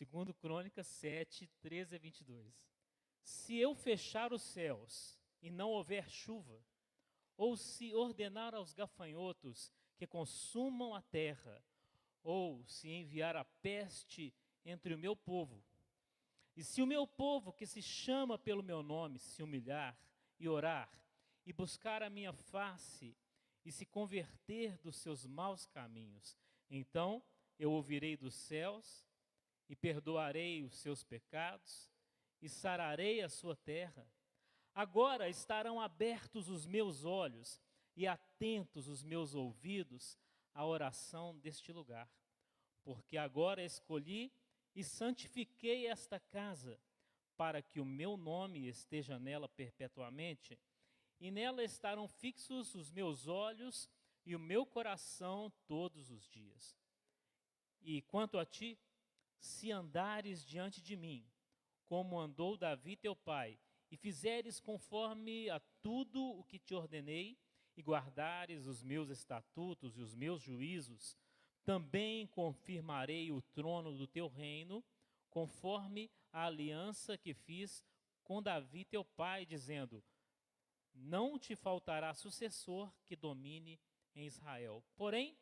Segundo Crônicas 7, 13 a 22. Se eu fechar os céus e não houver chuva, ou se ordenar aos gafanhotos que consumam a terra, ou se enviar a peste entre o meu povo, e se o meu povo que se chama pelo meu nome se humilhar e orar, e buscar a minha face, e se converter dos seus maus caminhos, então eu ouvirei dos céus, e perdoarei os seus pecados, e sararei a sua terra. Agora estarão abertos os meus olhos, e atentos os meus ouvidos à oração deste lugar. Porque agora escolhi e santifiquei esta casa, para que o meu nome esteja nela perpetuamente, e nela estarão fixos os meus olhos e o meu coração todos os dias. E quanto a ti, se andares diante de mim, como andou Davi teu pai, e fizeres conforme a tudo o que te ordenei, e guardares os meus estatutos e os meus juízos, também confirmarei o trono do teu reino, conforme a aliança que fiz com Davi teu pai, dizendo: não te faltará sucessor que domine em Israel. Porém,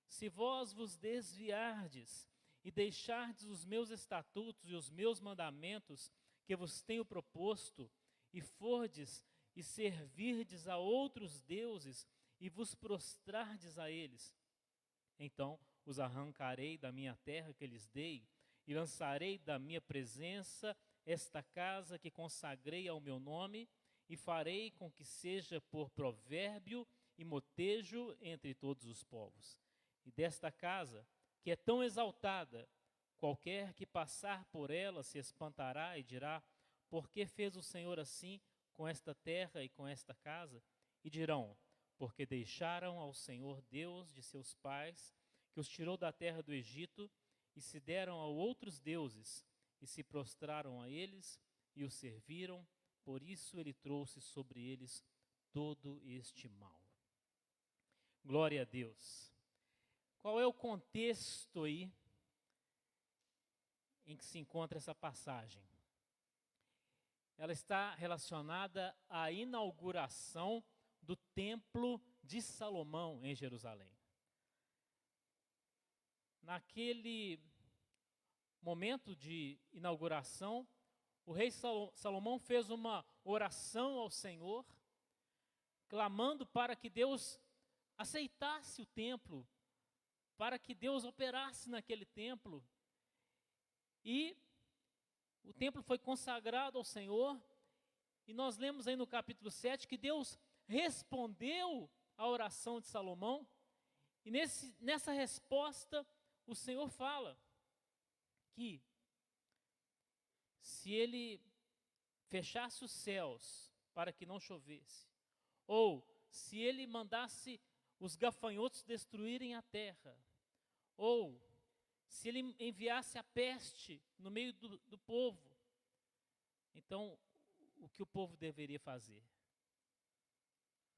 se vós vos desviardes e deixardes os meus estatutos e os meus mandamentos que vos tenho proposto, e fordes e servirdes a outros deuses e vos prostrardes a eles, então os arrancarei da minha terra que lhes dei, e lançarei da minha presença esta casa que consagrei ao meu nome, e farei com que seja por provérbio e motejo entre todos os povos. E desta casa, que é tão exaltada, qualquer que passar por ela se espantará e dirá: por que fez o Senhor assim com esta terra e com esta casa? E dirão: porque deixaram ao Senhor Deus de seus pais, que os tirou da terra do Egito, e se deram a outros deuses, e se prostraram a eles, e os serviram, por isso ele trouxe sobre eles todo este mal. Glória a Deus. Qual é o contexto aí em que se encontra essa passagem? Ela está relacionada à inauguração do Templo de Salomão em Jerusalém. Naquele momento de inauguração, o rei Salomão fez uma oração ao Senhor, clamando para que Deus aceitasse o templo, para que Deus operasse naquele templo. E o templo foi consagrado ao Senhor, e nós lemos aí no capítulo 7 que Deus respondeu à oração de Salomão, e nessa resposta o Senhor fala que se ele fechasse os céus para que não chovesse, ou se ele mandasse os gafanhotos destruírem a terra, ou se ele enviasse a peste no meio do povo, então o que o povo deveria fazer?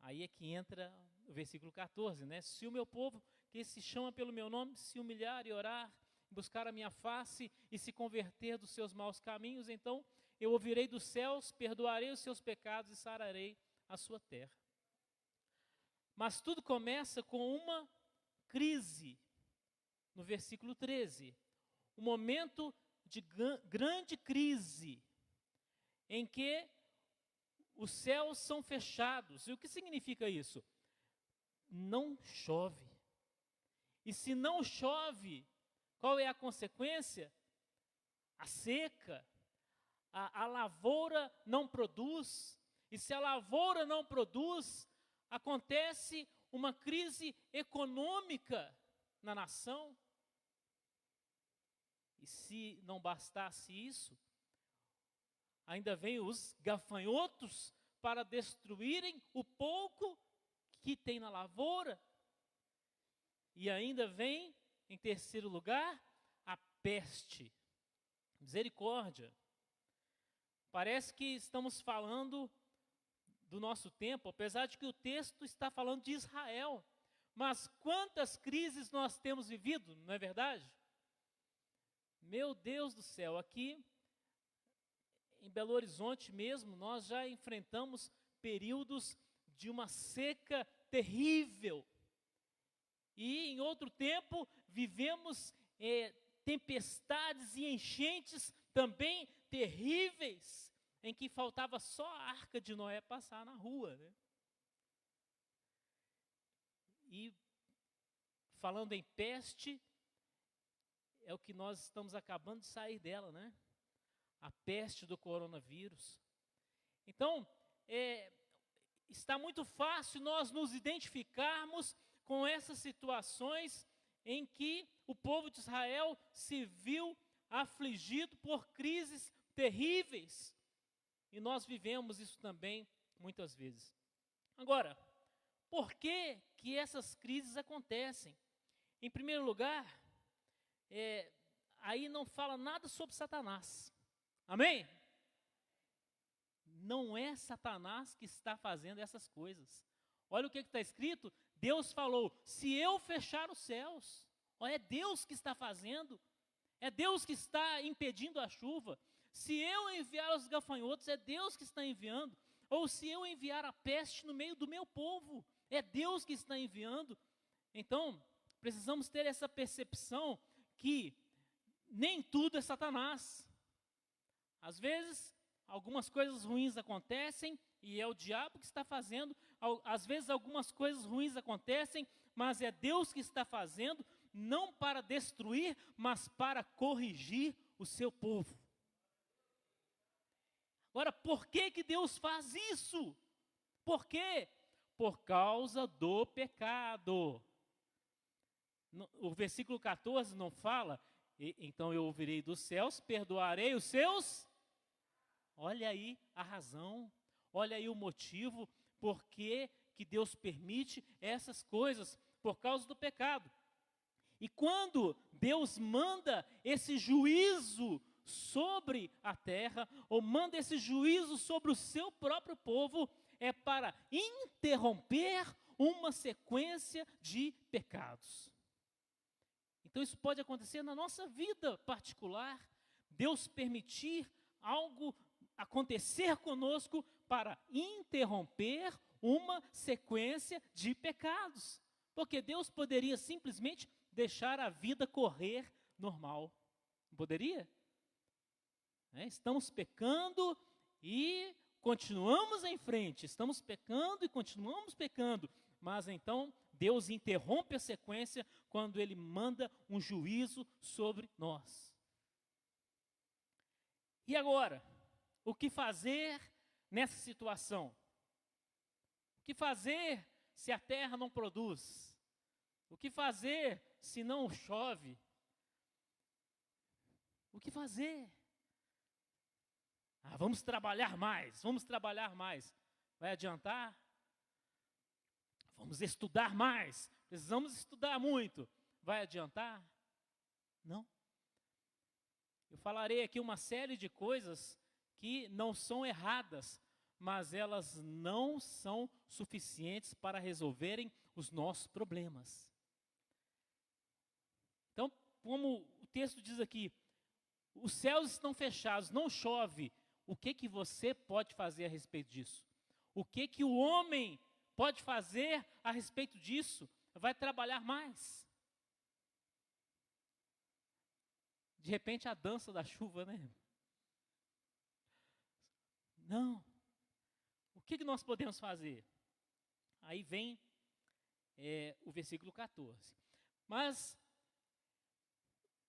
Aí é que entra o versículo 14, né? Se o meu povo, que se chama pelo meu nome, se humilhar e orar, buscar a minha face e se converter dos seus maus caminhos, então eu ouvirei dos céus, perdoarei os seus pecados e sararei a sua terra. Mas tudo começa com uma crise, no versículo 13. Um momento de grande crise, em que os céus são fechados. E o que significa isso? Não chove. E se não chove, qual é a consequência? A seca. A lavoura não produz. E se a lavoura não produz, acontece uma crise econômica na nação. E se não bastasse isso, ainda vem os gafanhotos para destruírem o pouco que tem na lavoura. E ainda vem, em terceiro lugar, a peste. Misericórdia. Parece que estamos falando do nosso tempo, apesar de que o texto está falando de Israel. Mas quantas crises nós temos vivido, não é verdade? Meu Deus do céu, aqui em Belo Horizonte mesmo, nós já enfrentamos períodos de uma seca terrível. E em outro tempo, vivemos tempestades e enchentes também terríveis, em que faltava só a arca de Noé passar na rua, né? E falando em peste, é o que nós estamos acabando de sair dela, né? A peste do coronavírus. Então, está muito fácil nós nos identificarmos com essas situações em que o povo de Israel se viu afligido por crises terríveis. E nós vivemos isso também muitas vezes. Agora, por que que essas crises acontecem? Em primeiro lugar, aí não fala nada sobre Satanás. Amém? Não é Satanás que está fazendo essas coisas. Olha o que está escrito. Deus falou, se eu fechar os céus, é Deus que está fazendo. É Deus que está impedindo a chuva. Se eu enviar os gafanhotos, é Deus que está enviando. Ou se eu enviar a peste no meio do meu povo, é Deus que está enviando. Então, precisamos ter essa percepção que nem tudo é Satanás. Às vezes, algumas coisas ruins acontecem e é o diabo que está fazendo. Às vezes, algumas coisas ruins acontecem, mas é Deus que está fazendo, não para destruir, mas para corrigir o seu povo. Agora, por que que Deus faz isso? Por quê? Por causa do pecado. O versículo 14 não fala, então eu ouvirei dos céus, perdoarei os seus. Olha aí a razão, olha aí o motivo, por que que Deus permite essas coisas, por causa do pecado. E quando Deus manda esse juízo sobre a terra, ou manda esse juízo sobre o seu próprio povo, é para interromper uma sequência de pecados. Então isso pode acontecer na nossa vida particular, Deus permitir algo acontecer conosco para interromper uma sequência de pecados. Porque Deus poderia simplesmente deixar a vida correr normal. Não poderia? Estamos pecando e continuamos em frente. Estamos pecando e continuamos pecando. Mas então Deus interrompe a sequência quando Ele manda um juízo sobre nós. E agora? O que fazer nessa situação? O que fazer se a terra não produz? O que fazer se não chove? O que fazer? Vamos trabalhar mais, vamos trabalhar mais. Vai adiantar? Vamos estudar mais, precisamos estudar muito. Vai adiantar? Não. Eu falarei aqui uma série de coisas que não são erradas, mas elas não são suficientes para resolverem os nossos problemas. Então, como o texto diz aqui, os céus estão fechados, não chove. O que que você pode fazer a respeito disso? O que que o homem pode fazer a respeito disso? Vai trabalhar mais. De repente a dança da chuva, né? Não. O que nós podemos fazer? Aí vem o versículo 14. Mas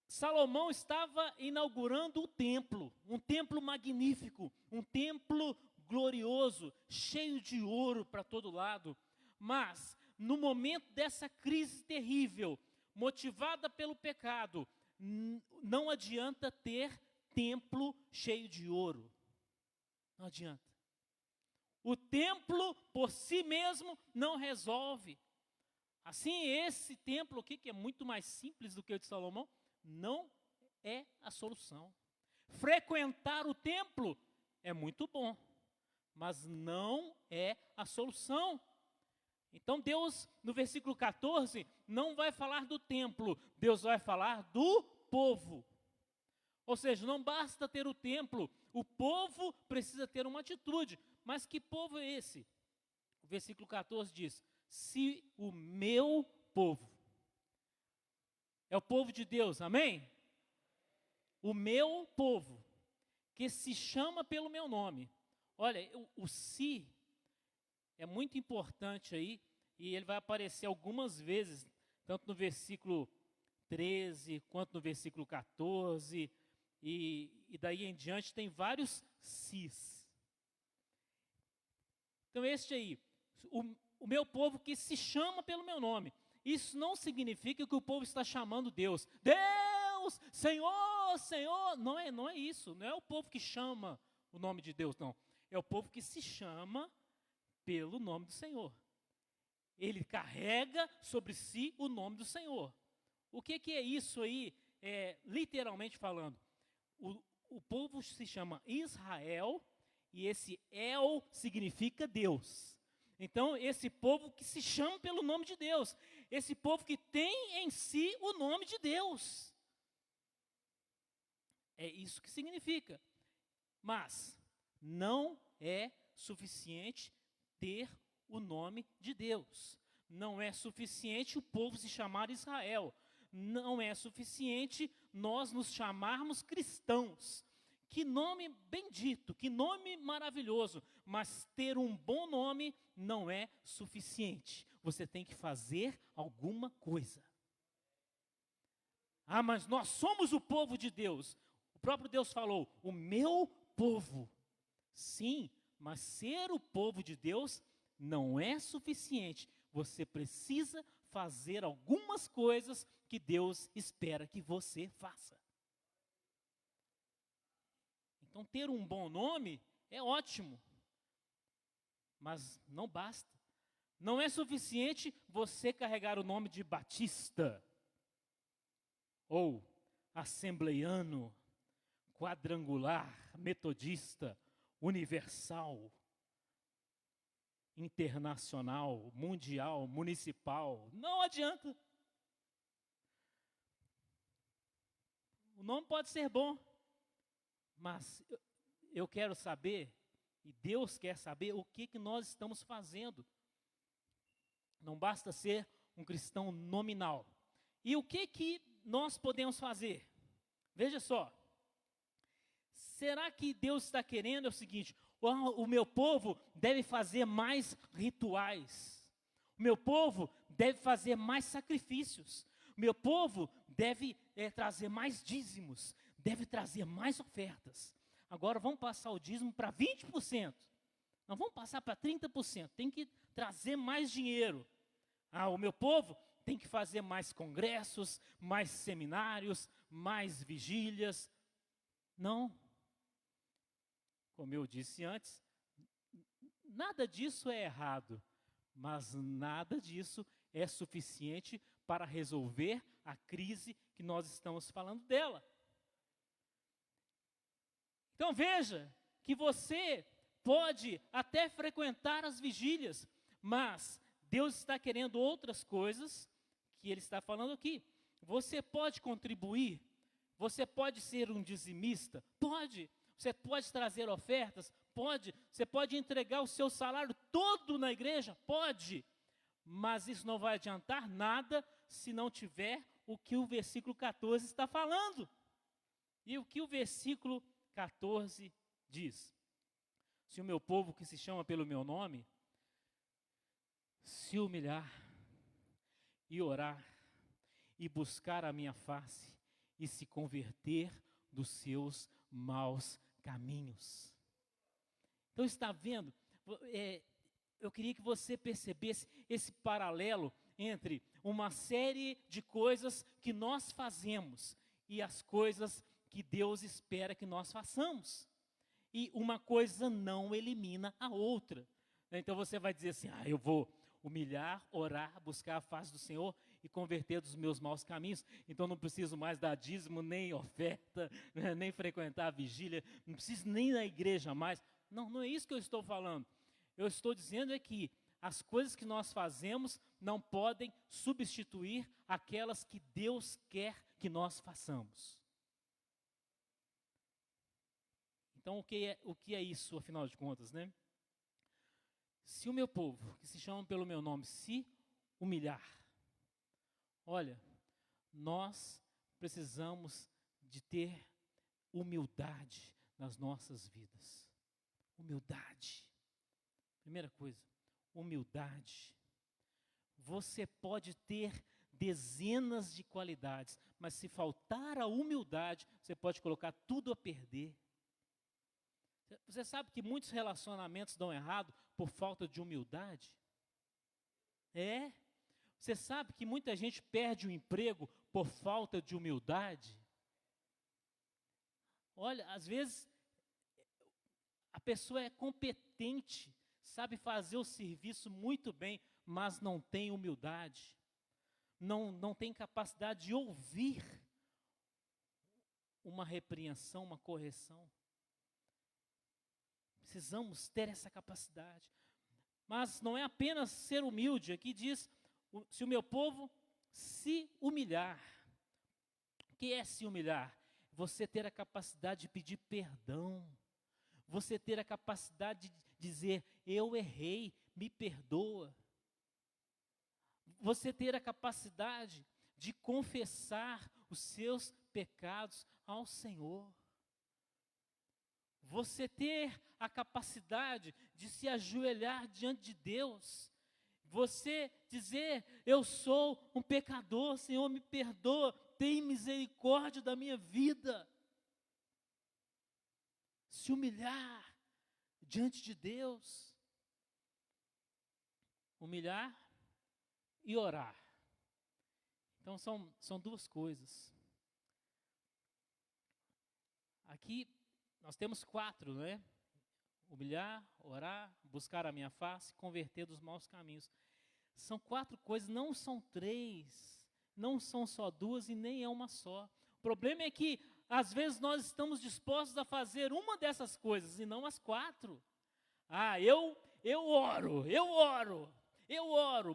Salomão estava inaugurando um templo magnífico, um templo glorioso, cheio de ouro para todo lado. Mas, no momento dessa crise terrível, motivada pelo pecado, não adianta ter templo cheio de ouro. Não adianta. O templo, por si mesmo, não resolve. Assim, esse templo aqui, que é muito mais simples do que o de Salomão, não é a solução. Frequentar o templo é muito bom, mas não é a solução. Então Deus, no versículo 14, não vai falar do templo, Deus vai falar do povo. Ou seja, não basta ter o templo, o povo precisa ter uma atitude. Mas que povo é esse? O versículo 14 diz: se o meu povo, é o povo de Deus, amém? O meu povo, que se chama pelo meu nome. Olha, o se é muito importante aí, e ele vai aparecer algumas vezes, tanto no versículo 13, quanto no versículo 14, e daí em diante tem vários sis. Então este aí, o meu povo que se chama pelo meu nome. Isso não significa que o povo está chamando Deus. Deus, Senhor, Senhor. Não é isso. Não é o povo que chama o nome de Deus, não. É o povo que se chama pelo nome do Senhor. Ele carrega sobre si o nome do Senhor. O que é isso aí, literalmente falando? O povo se chama Israel, e esse El significa Deus. Então, esse povo que se chama pelo nome de Deus, esse povo que tem em si o nome de Deus. É isso que significa. Mas não é suficiente ter o nome de Deus. Não é suficiente o povo se chamar Israel. Não é suficiente nós nos chamarmos cristãos. Que nome bendito, que nome maravilhoso, mas ter um bom nome não é suficiente. Você tem que fazer alguma coisa. Ah, mas nós somos o povo de Deus. O próprio Deus falou, o meu povo. Sim, mas ser o povo de Deus não é suficiente. Você precisa fazer algumas coisas que Deus espera que você faça. Então, ter um bom nome é ótimo, mas não basta. Não é suficiente você carregar o nome de Batista, ou Assembleiano, Quadrangular, Metodista, Universal, Internacional, Mundial, Municipal. Não adianta. O nome pode ser bom, mas eu quero saber, e Deus quer saber, o que nós estamos fazendo. Não basta ser um cristão nominal. E o que nós podemos fazer? Veja só. Será que Deus está querendo é o seguinte, o meu povo deve fazer mais rituais. O meu povo deve fazer mais sacrifícios. O meu povo deve trazer mais dízimos. Deve trazer mais ofertas. Agora vamos passar o dízimo para 20%. Não vamos passar para 30%. Tem que trazer mais dinheiro. O meu povo tem que fazer mais congressos, mais seminários, mais vigílias. Não. Como eu disse antes, nada disso é errado, mas nada disso é suficiente para resolver a crise que nós estamos falando dela. Então veja que você pode até frequentar as vigílias, mas Deus está querendo outras coisas que Ele está falando aqui. Você pode contribuir, você pode ser um dizimista, pode. Você pode trazer ofertas, pode. Você pode entregar o seu salário todo na igreja, pode. Mas isso não vai adiantar nada se não tiver o que o versículo 14 está falando. E o que o versículo 14 diz? Se o meu povo que se chama pelo meu nome, se humilhar e orar e buscar a minha face e se converter dos seus maus caminhos. Então está vendo? Eu queria que você percebesse esse paralelo entre uma série de coisas que nós fazemos e as coisas que Deus espera que nós façamos. E uma coisa não elimina a outra. Então você vai dizer assim, eu vou humilhar, orar, buscar a face do Senhor e converter dos meus maus caminhos. Então não preciso mais dar dízimo, nem oferta, nem frequentar a vigília, não preciso nem ir na igreja mais. Não é isso que eu estou falando. Eu estou dizendo é que as coisas que nós fazemos não podem substituir aquelas que Deus quer que nós façamos. Então, o que é isso, afinal de contas, né? Se o meu povo, que se chama pelo meu nome, se humilhar, olha, nós precisamos de ter humildade nas nossas vidas. Humildade. Primeira coisa, humildade. Você pode ter dezenas de qualidades, mas se faltar a humildade, você pode colocar tudo a perder. Você sabe que muitos relacionamentos dão errado por falta de humildade? É. Você sabe que muita gente perde o emprego por falta de humildade? Olha, às vezes a pessoa é competente, sabe fazer o serviço muito bem, mas não tem humildade. Não tem capacidade de ouvir uma repreensão, uma correção. Precisamos ter essa capacidade. Mas não é apenas ser humilde. Aqui diz, se o meu povo se humilhar. O que é se humilhar? Você ter a capacidade de pedir perdão. Você ter a capacidade de dizer, eu errei, me perdoa. Você ter a capacidade de confessar os seus pecados ao Senhor. Você ter a capacidade de se ajoelhar diante de Deus. Você dizer, eu sou um pecador, Senhor, me perdoa, tem misericórdia da minha vida. Se humilhar diante de Deus. Humilhar e orar. Então são duas coisas. Aqui nós temos 4, né? Humilhar, orar, buscar a minha face, converter dos maus caminhos. São 4 coisas, não são 3, não são só 2 e nem é uma só. O problema é que, às vezes, nós estamos dispostos a fazer uma dessas coisas e não as 4. Ah, eu oro.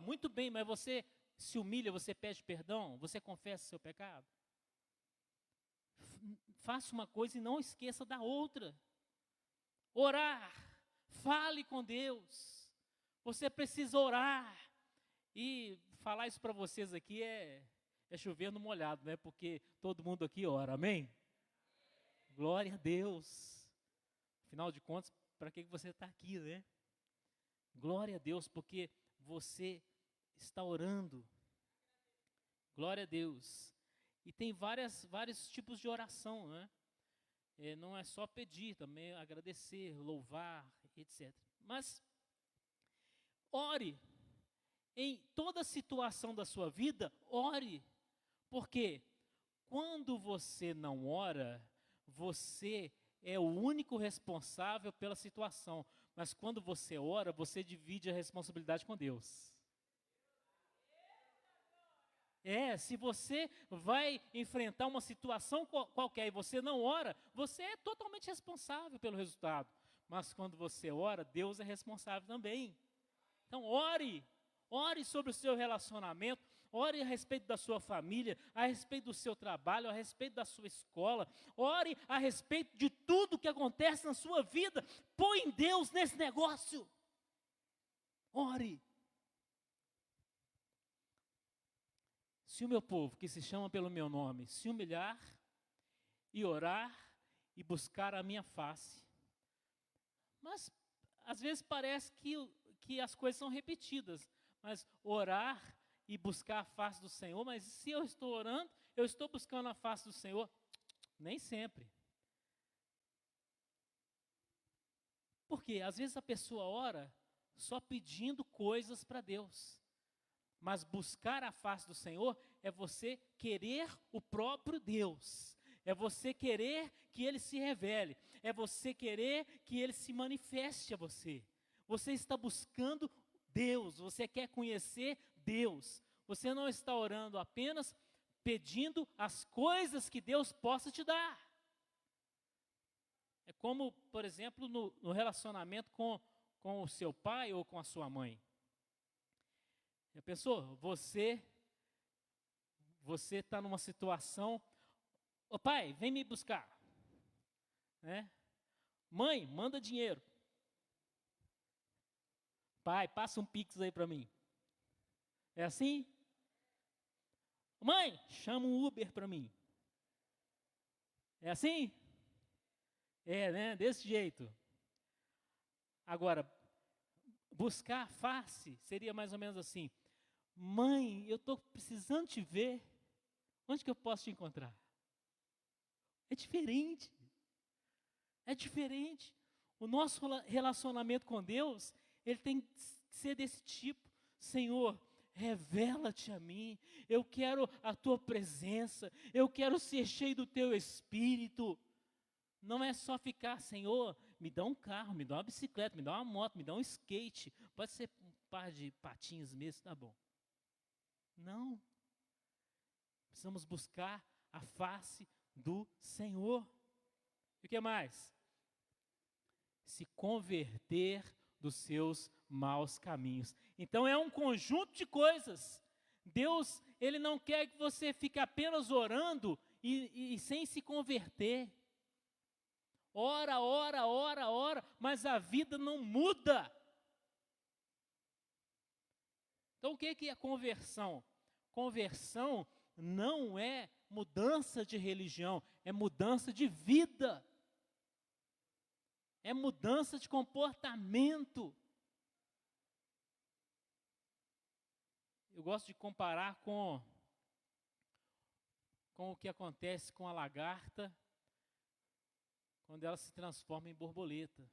Muito bem, mas você se humilha, você pede perdão, você confessa o seu pecado? Faça uma coisa e não esqueça da outra. Orar, fale com Deus. Você precisa orar. E falar isso para vocês aqui é chover no molhado, né? Porque todo mundo aqui ora, amém? Glória a Deus. Afinal de contas, para que você está aqui, né? Glória a Deus, porque você está orando. Glória a Deus. E tem vários tipos de oração, né? Não é só pedir, também é agradecer, louvar, etc. Mas ore. Em toda situação da sua vida, ore. Porque quando você não ora, você é o único responsável pela situação. Mas quando você ora, você divide a responsabilidade com Deus. Se você vai enfrentar uma situação qualquer e você não ora, você é totalmente responsável pelo resultado. Mas quando você ora, Deus é responsável também. Então ore sobre o seu relacionamento, ore a respeito da sua família, a respeito do seu trabalho, a respeito da sua escola, ore a respeito de tudo que acontece na sua vida, põe Deus nesse negócio. Ore. Se o meu povo, que se chama pelo meu nome, se humilhar e orar e buscar a minha face. Mas, às vezes parece que as coisas são repetidas. Mas orar e buscar a face do Senhor, mas se eu estou orando, eu estou buscando a face do Senhor? Nem sempre. Porque, às vezes a pessoa ora só pedindo coisas para Deus. Mas buscar a face do Senhor é você querer o próprio Deus. É você querer que Ele se revele. É você querer que Ele se manifeste a você. Você está buscando Deus. Você quer conhecer Deus. Você não está orando apenas pedindo as coisas que Deus possa te dar. É como, por exemplo, no relacionamento com o seu pai ou com a sua mãe. Já pensou? Você está numa situação, ô pai, vem me buscar, né? Mãe, manda dinheiro. Pai, passa um Pix aí para mim. É assim? Mãe, chama um Uber para mim. É assim? É, né? Desse jeito. Agora, buscar face seria mais ou menos assim. Mãe, eu estou precisando te ver. Onde que eu posso te encontrar? É diferente. É diferente. O nosso relacionamento com Deus, ele tem que ser desse tipo. Senhor, revela-te a mim. Eu quero a tua presença. Eu quero ser cheio do teu Espírito. Não é só ficar, Senhor, me dá um carro, me dá uma bicicleta, me dá uma moto, me dá um skate. Pode ser um par de patins mesmo, tá bom. Não. Precisamos buscar a face do Senhor. E o que mais? Se converter dos seus maus caminhos. Então é um conjunto de coisas. Deus, Ele não quer que você fique apenas orando e sem se converter. Ora, ora, ora, ora, mas a vida não muda. Então o que é conversão? Conversão não é mudança de religião, é mudança de vida. É mudança de comportamento. Eu gosto de comparar com o que acontece com a lagarta quando ela se transforma em borboleta.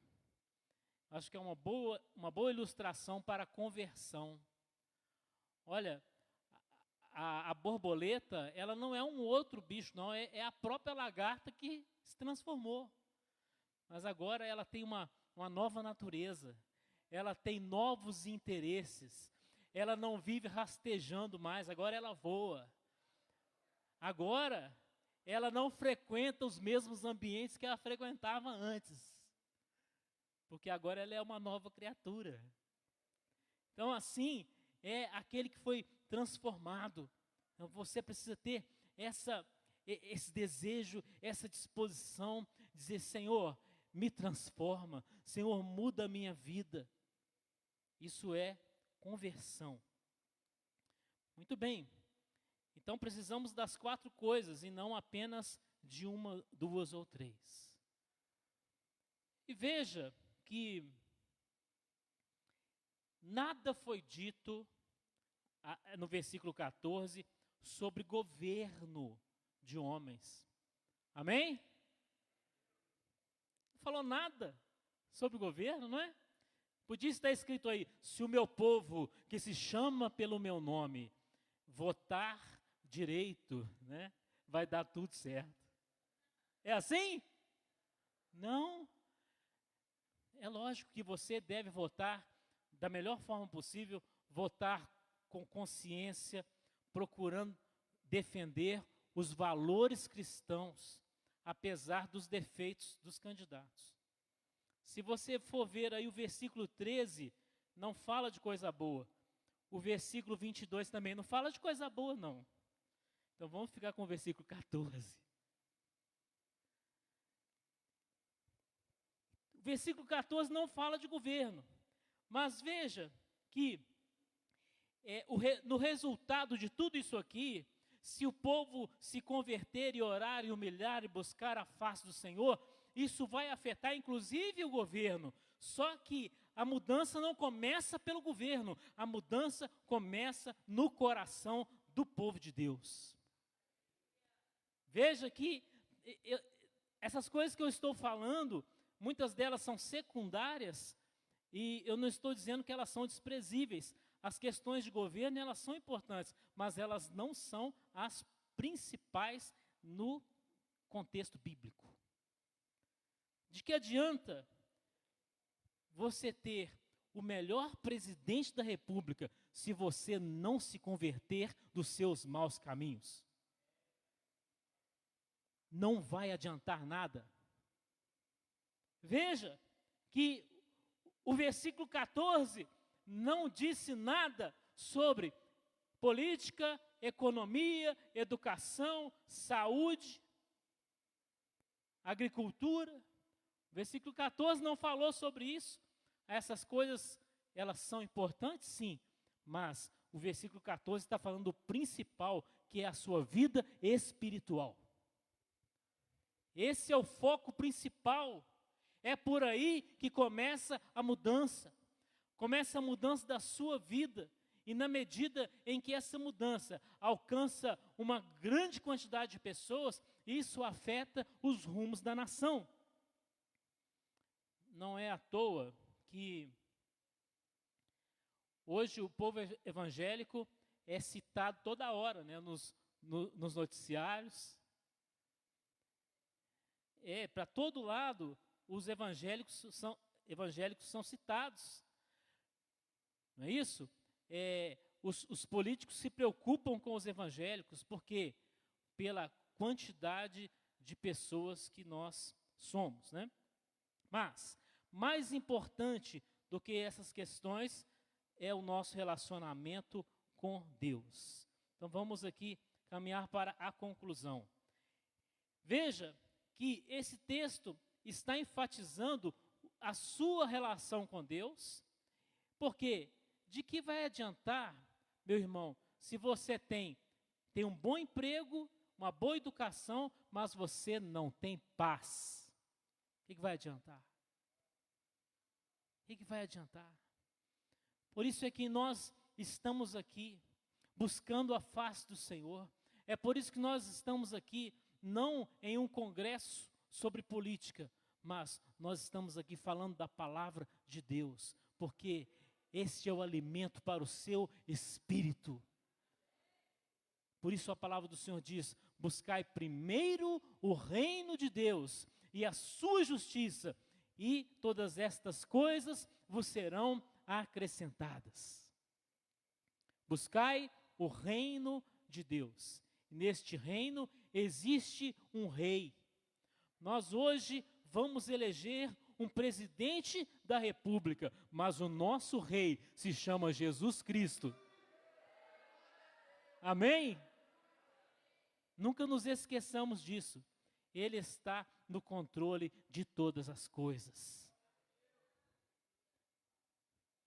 Acho que é uma boa ilustração para a conversão. Olha, a borboleta, ela não é um outro bicho, não, é a própria lagarta que se transformou. Mas agora ela tem uma nova natureza, ela tem novos interesses, ela não vive rastejando mais, agora ela voa. Agora, ela não frequenta os mesmos ambientes que ela frequentava antes, porque agora ela é uma nova criatura. Então, assim, é aquele que foi transformado. Então, você precisa ter esse desejo, essa disposição, dizer, Senhor, me transforma, Senhor, muda a minha vida. Isso é conversão. Muito bem. Então precisamos das 4 coisas e não apenas de 1, 2 ou 3. E veja que nada foi dito no versículo 14 sobre governo de homens. Amém? Não falou nada sobre governo, não é? Podia estar escrito aí, se o meu povo, que se chama pelo meu nome, votar direito, né, vai dar tudo certo. É assim? Não. É lógico que você deve votar da melhor forma possível, votar com consciência, procurando defender os valores cristãos, apesar dos defeitos dos candidatos. Se você for ver aí o versículo 13, não fala de coisa boa. O versículo 22 também não fala de coisa boa, não. Então vamos ficar com o versículo 14. O versículo 14 não fala de governo. Mas veja que no resultado de tudo isso aqui, se o povo se converter e orar e humilhar e buscar a face do Senhor, isso vai afetar inclusive o governo. Só que a mudança não começa pelo governo, a mudança começa no coração do povo de Deus. Veja que essas coisas que eu estou falando, muitas delas são secundárias, e eu não estou dizendo que elas são desprezíveis. As questões de governo, elas são importantes, mas elas não são as principais no contexto bíblico. De que adianta você ter o melhor presidente da República se você não se converter dos seus maus caminhos? Não vai adiantar nada. Veja que o versículo 14 não disse nada sobre política, economia, educação, saúde, agricultura. O versículo 14 não falou sobre isso. Essas coisas, elas são importantes, sim, mas o versículo 14 está falando do principal, que é a sua vida espiritual. Esse é o foco principal. É por aí que começa a mudança. Começa a mudança da sua vida. E na medida em que essa mudança alcança uma grande quantidade de pessoas, isso afeta os rumos da nação. Não é à toa que hoje o povo evangélico é citado toda hora, né, nos noticiários. Para todo lado, os evangélicos são citados. Não é isso? Os políticos se preocupam com os evangélicos, porque pela quantidade de pessoas que nós somos, né? Mas, mais importante do que essas questões é o nosso relacionamento com Deus. Então vamos aqui caminhar para a conclusão. Veja que esse texto está enfatizando a sua relação com Deus, porque de que vai adiantar, meu irmão, se você tem um bom emprego, uma boa educação, mas você não tem paz? O que vai adiantar? O que vai adiantar? Por isso é que nós estamos aqui, buscando a face do Senhor. É por isso que nós estamos aqui, não em um congresso sobre política, mas nós estamos aqui falando da palavra de Deus, porque este é o alimento para o seu espírito. Por isso a palavra do Senhor diz: buscai primeiro o reino de Deus e a sua justiça, e todas estas coisas vos serão acrescentadas. Buscai o reino de Deus. Neste reino existe um rei. Nós hoje vamos eleger um presidente da república, mas o nosso rei se chama Jesus Cristo. Amém? Nunca nos esqueçamos disso. Ele está no controle de todas as coisas.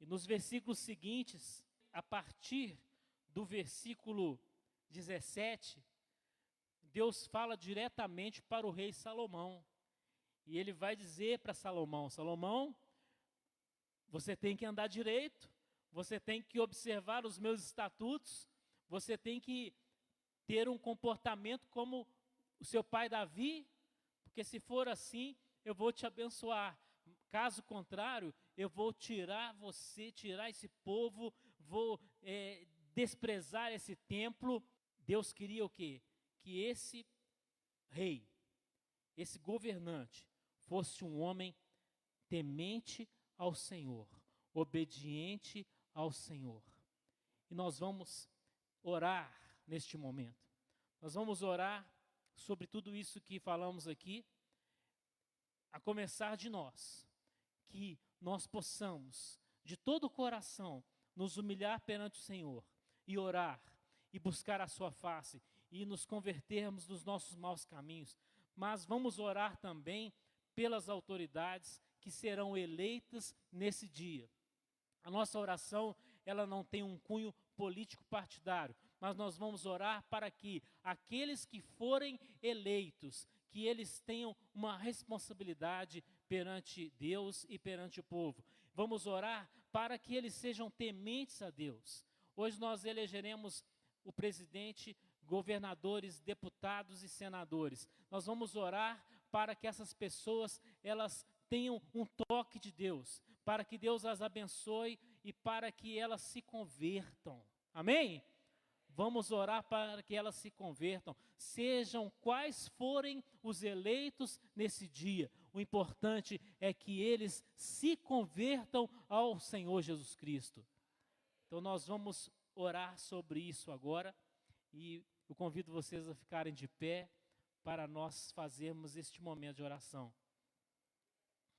E nos versículos seguintes, a partir do versículo 17, Deus fala diretamente para o rei Salomão. E ele vai dizer para Salomão: Salomão, você tem que andar direito, você tem que observar os meus estatutos, você tem que ter um comportamento como o seu pai Davi, porque se for assim, eu vou te abençoar. Caso contrário, eu vou tirar você, tirar esse povo, vou desprezar esse templo. Deus queria o quê? Que esse rei, esse governante, fosse um homem temente ao Senhor, obediente ao Senhor. E nós vamos orar neste momento. Nós vamos orar sobre tudo isso que falamos aqui, a começar de nós, que nós possamos, de todo o coração, nos humilhar perante o Senhor e orar e buscar a sua face e nos convertermos dos nossos maus caminhos. Mas vamos orar também pelas autoridades que serão eleitas nesse dia. A nossa oração, ela não tem um cunho político partidário, mas nós vamos orar para que aqueles que forem eleitos, que eles tenham uma responsabilidade perante Deus e perante o povo. Vamos orar para que eles sejam tementes a Deus. Hoje nós elegeremos o presidente, governadores, deputados e senadores. Nós vamos orar para que essas pessoas, elas tenham um toque de Deus, para que Deus as abençoe e para que elas se convertam. Amém? Vamos orar para que elas se convertam, sejam quais forem os eleitos nesse dia. O importante é que eles se convertam ao Senhor Jesus Cristo. Então nós vamos orar sobre isso agora e eu convido vocês a ficarem de pé para nós fazermos este momento de oração.